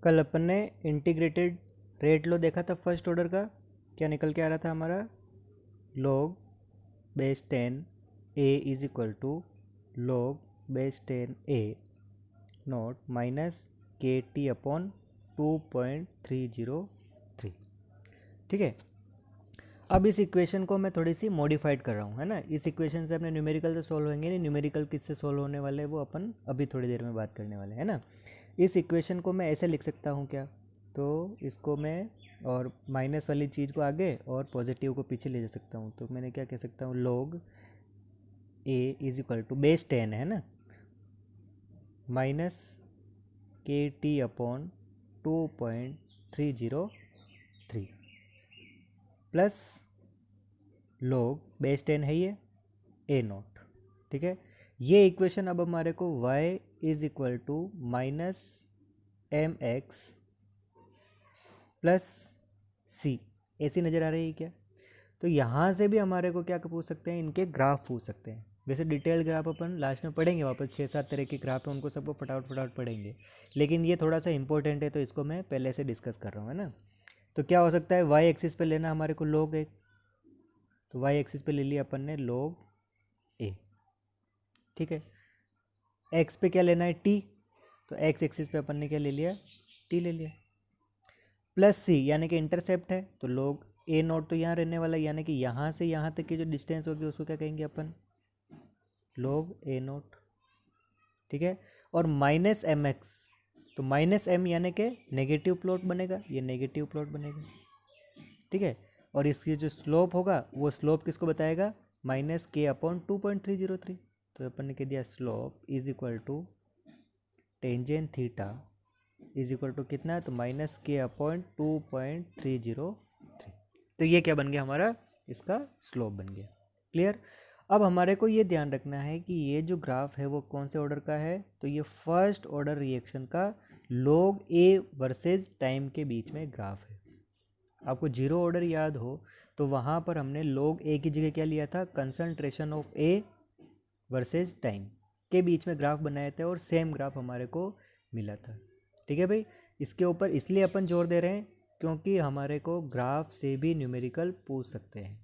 कल अपन ने integrated rate लो देखा था फर्स्ट ऑर्डर का, क्या निकल के आ रहा था हमारा, log base 10 a is equal to log base 10 a not minus के टी अपॉन 2.303। ठीक है, अब इस इक्वेशन को मैं थोड़ी सी मॉडिफाइड कर रहा हूँ, है ना। इस इक्वेशन से अपने न्यूमेरिकल तो सॉल्व होंगे नहीं, न्यूमेरिकल किससे सॉल्व होने वाले हैं वो अपन अभी थोड़ी देर में बात करने वाले हैं ना। इस इक्वेशन को मैं ऐसे लिख सकता हूँ क्या, तो इसको मैं और माइनस वाली चीज़ को आगे और पॉजिटिव को पीछे ले जा सकता हूँ। तो मैंने क्या कह सकता हूँ, log a is equal to base 10 है ना, माइनस के t upon 2.303 plus log base 10 है ये a नॉट। ठीक है, ये इक्वेशन अब हमारे को y is equal to minus M X plus C ऐसी नज़र आ रही है क्या। तो यहाँ से भी हमारे को क्या पूछ सकते हैं, इनके ग्राफ पूछ सकते हैं। वैसे डिटेल ग्राफ अपन लास्ट में पढ़ेंगे, वापस 6-7 तरह के ग्राफ है, उनको सबको फटाफट पढ़ेंगे, लेकिन ये थोड़ा सा इंपॉर्टेंट है तो इसको मैं पहले से डिस्कस कर रहा हूँ, है ना। तो क्या हो सकता है, वाई एक्सिस पे लेना हमारे को log एक, तो वाई एक्सिस पे ले लिया अपन ने log a। ठीक है, एक्स पे क्या लेना है, टी, तो एक्स एक्सिस पे अपन ने क्या ले लिया, टी ले लिया, प्लस सी यानी कि इंटरसेप्ट है, तो log a नॉट तो यहाँ रहने वाला है, यानी कि यहाँ से यहाँ तक की जो डिस्टेंस होगी उसको क्या कहेंगे अपन, log a नॉट। ठीक है, और माइनस एम एक्स, तो माइनस एम यानी कि नेगेटिव प्लॉट बनेगा, ये नेगेटिव प्लॉट बनेगा। ठीक है, और इसकी जो स्लोप होगा वो स्लोप किसको बताएगा, माइनस के अपॉन 2.303। तो अपन ने कह दिया slope is equal to tangent theta is equal to कितना है, तो माइनस के अपॉइंट 2.303। तो ये क्या बन गया हमारा, इसका स्लोप बन गया। क्लियर। अब हमारे को ये ध्यान रखना है कि ये जो ग्राफ है वो कौन से ऑर्डर का है, तो ये फर्स्ट ऑर्डर रिएक्शन का log a वर्सेस टाइम के बीच में ग्राफ है। आपको जीरो ऑर्डर याद हो तो वहाँ पर हमने log a की जगह क्या लिया था, concentration of a versus time के बीच में ग्राफ बनाए थे और सेम ग्राफ हमारे को मिला था। ठीक है भाई, इसके ऊपर इसलिए अपन जोर दे रहे हैं क्योंकि हमारे को ग्राफ से भी न्यूमेरिकल पूछ सकते हैं।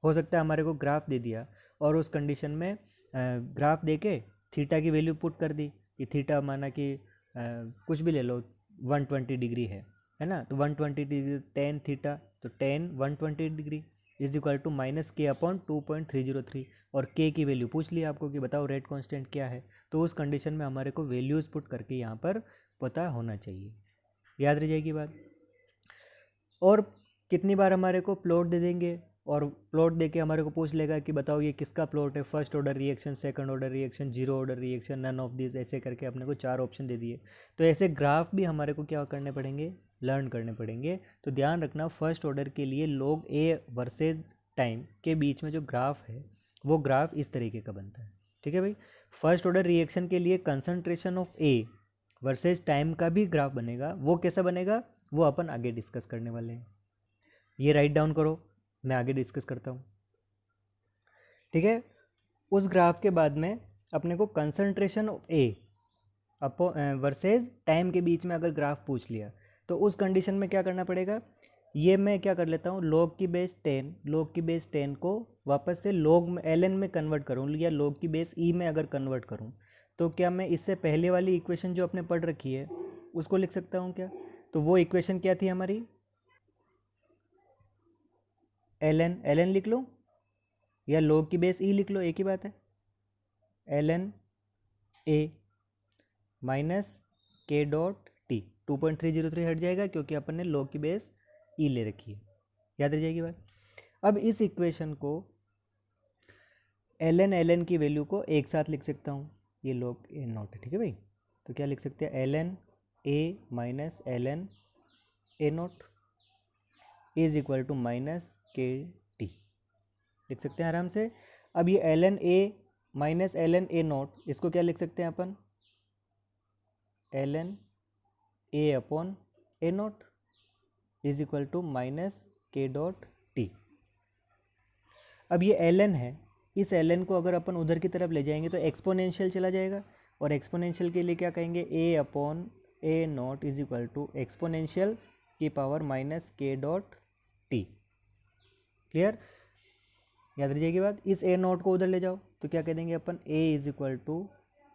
हो सकता है हमारे को ग्राफ दे दिया और उस कंडीशन में ग्राफ दे के थीटा की वैल्यू पुट कर दी कि थीटा माना कि कुछ भी ले लो 120 डिग्री है ना, तो 120 डिग्री टेन थीटा, तो tan 120 degree is equal to minus k upon 2.303, और के की वैल्यू पूछ ली आपको कि बताओ रेट कांस्टेंट क्या है। तो उस कंडीशन में हमारे को वैल्यूज़ पुट करके यहाँ पर पता होना चाहिए, याद रह जाएगी बात। और कितनी बार हमारे को प्लॉट दे देंगे और प्लॉट देके हमारे को पूछ लेगा कि बताओ ये किसका प्लॉट है, first order reaction, second order reaction, zero order reaction, none of this, ऐसे करके अपने को 4 ऑप्शन दे दिए। तो ऐसे ग्राफ भी हमारे को क्या करने पड़ेंगे, लर्न करने पड़ेंगे। तो ध्यान रखना फर्स्ट ऑर्डर के लिए log a वर्सेज टाइम के बीच में जो ग्राफ है वो ग्राफ इस तरीके का बनता है। ठीक है भाई, फर्स्ट ऑर्डर रिएक्शन के लिए concentration of a versus time का भी ग्राफ बनेगा, वो कैसा बनेगा वो अपन आगे डिस्कस करने वाले हैं। ये राइट डाउन करो, मैं आगे डिस्कस करता हूँ। ठीक है, उस ग्राफ के बाद में अपने को कंसंट्रेशन ऑफ ए अपो वर्सेज टाइम के बीच में अगर ग्राफ पूछ लिया तो उस कंडीशन में क्या करना पड़ेगा, ये मैं क्या कर लेता हूँ, log की बेस 10 को वापस से log में ln में कन्वर्ट करूँ या log की बेस e में अगर कन्वर्ट करूँ तो क्या मैं इससे पहले वाली इक्वेशन जो अपने पढ़ रखी है उसको लिख सकता हूँ क्या। तो वो इक्वेशन क्या थी हमारी, ln लिख लो या log की बेस e लिख लो, एक ही बात है, ln a minus k dot T 2.303 हट जाएगा क्योंकि अपन ने log की बेस e ले रखी है, याद रह जाएगी बात। अब इस इक्वेशन को ln की वैल्यू को एक साथ लिख सकता हूँ, ये log a नॉट है। ठीक है भाई, तो क्या लिख सकते हैं, ln a minus ln a not is equal to minus के टी, लिख सकते हैं आराम से। अब ये ln a minus ln a not, इसको क्या लिख सकते हैं अपन, ln a upon a not is equal to minus k dot t. अब ये ln है, इस ln को अगर अपन उधर की तरफ ले जाएंगे तो एक्सपोनेंशियल चला जाएगा, और एक्सपोनेंशियल के लिए क्या कहेंगे, a upon a not is equal to exponential की power minus k dot t. Clear, याद रखिएगी बात। इस ए नॉट को उधर ले जाओ तो क्या कह देंगे अपन, A is equal to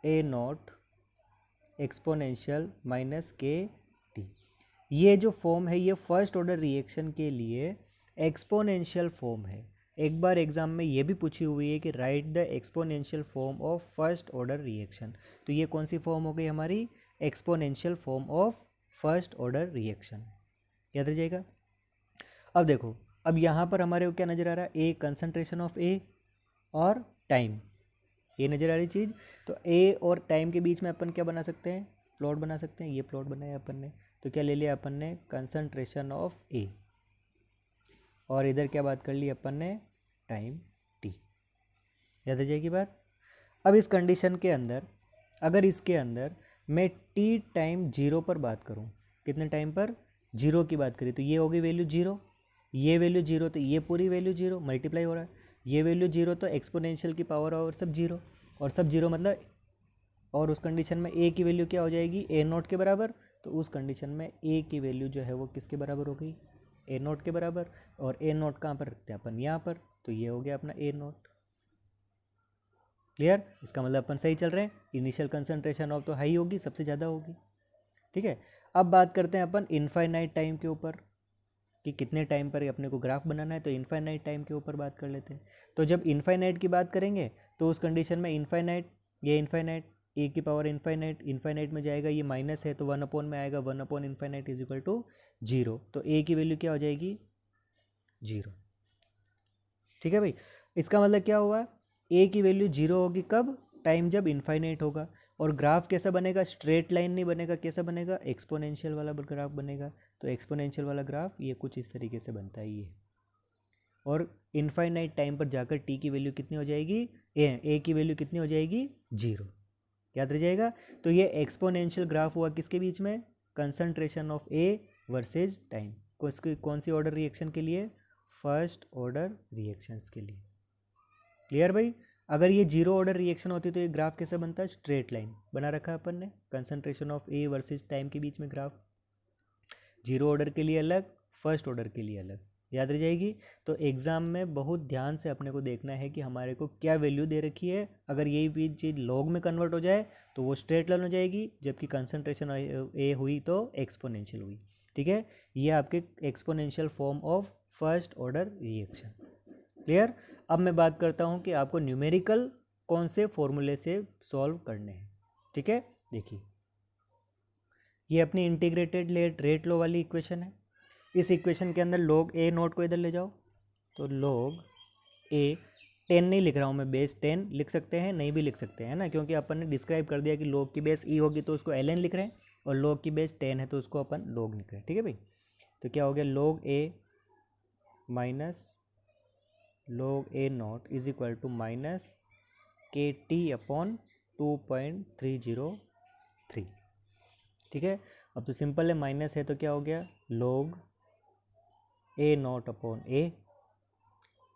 A naught exponential minus के टी। ये जो फॉर्म है ये फर्स्ट ऑर्डर रिएक्शन के लिए एक्सपोनेंशियल फॉर्म है। एक बार एग्जाम में ये भी पूछी हुई है कि right the exponential form of first order reaction. तो ये कौन सी फॉर्म हो गई हमारी, exponential form of first order reaction. याद रखिएगा। अब देखो, अब यहाँ पर हमारे को क्या नज़र आ रहा है, ए कंसंट्रेशन ऑफ ए और टाइम, ये नज़र आ रही चीज़। तो ए और टाइम के बीच में अपन क्या बना सकते हैं, प्लॉट बना सकते हैं। ये प्लॉट बनाया अपन ने, तो क्या ले लिया अपन ने, कंसंट्रेशन ऑफ ए, और इधर क्या बात कर ली अपन ने, टाइम टी। याद आ जाएगी बात। अब इस कंडीशन के अंदर अगर इसके अंदर मैं टी टाइम जीरो पर बात करूं, कितने टाइम पर, जीरो की बात करी, तो ये होगी वैल्यू जीरो, ये वैल्यू जीरो, तो ये पूरी वैल्यू जीरो मल्टीप्लाई हो रहा है। ये वैल्यू जीरो तो एक्सपोनेंशियल की पावर और सब जीरो, और सब जीरो मतलब, और उस कंडीशन में ए की वैल्यू क्या हो जाएगी, ए नॉट के बराबर। तो उस कंडीशन में ए की वैल्यू जो है वो किसके बराबर हो गई, ए नॉट के बराबर। और ए नॉट कहाँ पर रखते हैं अपन, यहाँ पर, तो ये हो गया अपना ए नॉट। क्लियर, इसका मतलब अपन सही चल रहे हैं। इनिशियल कंसंट्रेशन ऑफ तो हाई होगी, सबसे ज़्यादा होगी। ठीक है, अब बात करते हैं अपन इनफाइनाइट टाइम के ऊपर, कि कितने टाइम पर अपने को ग्राफ बनाना है। तो इनफाइनाइट टाइम के ऊपर बात कर लेते हैं। तो जब इनफाइनाइट की बात करेंगे तो उस कंडीशन में इनफाइनाइट, ये इनफाइनाइट, ए की पावर इनफाइनाइट, इनफाइनाइट में जाएगा, ये माइनस है तो वन अपॉन में आएगा, one upon infinite is equal to zero. तो ए की वैल्यू क्या हो जाएगी, जीरो। ठीक है भाई, इसका मतलब क्या हुआ, ए की वैल्यू जीरो होगी कब, टाइम जब इनफाइनाइट होगा। और ग्राफ कैसा बनेगा, स्ट्रेट लाइन नहीं बनेगा, कैसा बनेगा, एक्सपोनेंशियल वाला ग्राफ बनेगा। तो एक्सपोनेंशियल वाला ग्राफ ये कुछ इस तरीके से बनता है ये। और इनफाइनाइट टाइम पर जाकर टी की वैल्यू कितनी हो जाएगी, ए की वैल्यू कितनी हो जाएगी, जीरो। याद रह जाएगा। तो ये एक्सपोनेंशियल ग्राफ हुआ किसके बीच में, concentration of A versus time. कौन सी ऑर्डर रिएक्शन के लिए, फर्स्ट ऑर्डर रिएक्शंस के लिए। क्लियर भाई। अगर ये जीरो ऑर्डर रिएक्शन होती तो ये ग्राफ कैसे बनता है, स्ट्रेट लाइन बना रखा है अपन ने, concentration of A versus time के बीच में ग्राफ। जीरो ऑर्डर के लिए अलग, फर्स्ट ऑर्डर के लिए अलग। याद रह जाएगी। तो एग्जाम में बहुत ध्यान से अपने को देखना है कि हमारे को क्या वैल्यू दे रखी है। अगर यही भी चीज़ लॉग में कन्वर्ट हो जाए तो वो स्ट्रेट लाइन हो जाएगी, जबकि कंसंट्रेशन ए हुई तो एक्सपोनेंशियल हुई। ठीक है, ये आपके exponential form of first order reaction. Clear. अब मैं बात करता हूँ कि आपको न्यूमेरिकल कौन से फॉर्मूले से सॉल्व करने हैं। ठीक है, देखिए ये अपनी इंटीग्रेटेड रेट लो वाली इक्वेशन है। इस इक्वेशन के अंदर log ए नोट को इधर ले जाओ, तो log ए 10 नहीं लिख रहा हूँ मैं, बेस 10 लिख सकते हैं, नहीं भी लिख सकते हैं ना, क्योंकि अपन ने डिस्क्राइब कर दिया कि log की बेस ई होगी तो उसको ln लिख रहे हैं, और log की बेस 10 है तो उसको अपन log लिख रहे हैं। ठीक है भाई। तो क्या हो गया, log a minus log A not is equal to minus के टी अपॉन 2.303। ठीक है, अब तो सिंपल है, माइनस है तो क्या हो गया, log A not upon a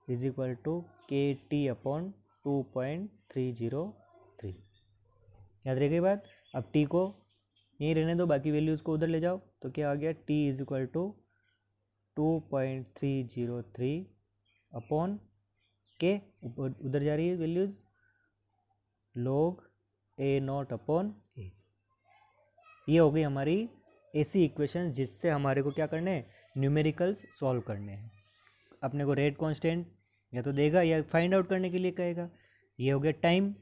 is equal to k t upon 2.303। याद रह गई बात। अब टी को यहीं रहने दो, बाकी वैल्यूज़ को उधर ले जाओ, तो क्या आ गया, T is equal to 2.303 upon K, उधर जा रही है values, log A not upon A. ये हो गई हमारी ऐसी इक्वेशन जिससे हमारे को क्या करने हैं, न्यूमेरिकल्स सॉल्व करने हैं। अपने को रेट कांस्टेंट या तो देगा या फाइंड आउट करने के लिए कहेगा। ये हो गया टाइम।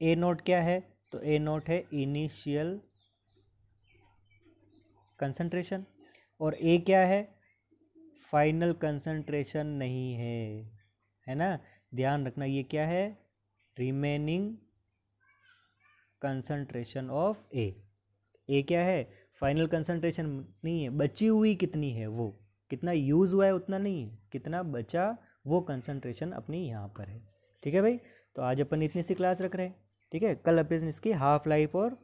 ए नोट क्या है, तो ए नोट है इनिशियल कंसंट्रेशन, और ए क्या है, फाइनल कंसंट्रेशन नहीं है ना, ध्यान रखना। ये क्या है, रिमेनिंग कंसंट्रेशन ऑफ ए। ए क्या है, फाइनल कंसंट्रेशन नहीं है, बची हुई कितनी है, वो कितना यूज़ हुआ है उतना नहीं है, कितना बचा वो कंसंट्रेशन अपनी यहाँ पर है। ठीक है भाई। तो आज अपन इतनी सी क्लास रख रहे हैं। ठीक है, कल अपन इसकी हाफ लाइफ और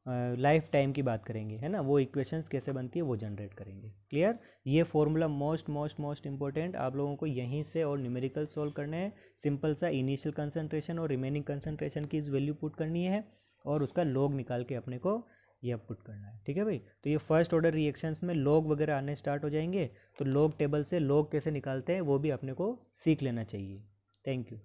लाइफ टाइम की बात करेंगे, है ना, वो इक्वेशंस कैसे बनती है वो जनरेट करेंगे। क्लियर। ये फॉर्मूला मोस्ट इंपॉर्टेंट आप लोगों को यहीं से और न्यूमेरिकल सॉल्व करने हैं। सिंपल सा इनिशियल कंसंट्रेशन और रिमेनिंग कंसंट्रेशन की इस वैल्यू पुट करनी है और उसका लॉग निकाल के अपने को ये अब पुट करना है। ठीक है भाई, तो ये फर्स्ट ऑर्डर रिएक्शंस में लॉग वगैरह आने स्टार्ट हो जाएंगे, तो लॉग टेबल से लॉग कैसे निकालते हैं वो भी अपने को सीख लेना चाहिए। Thank you.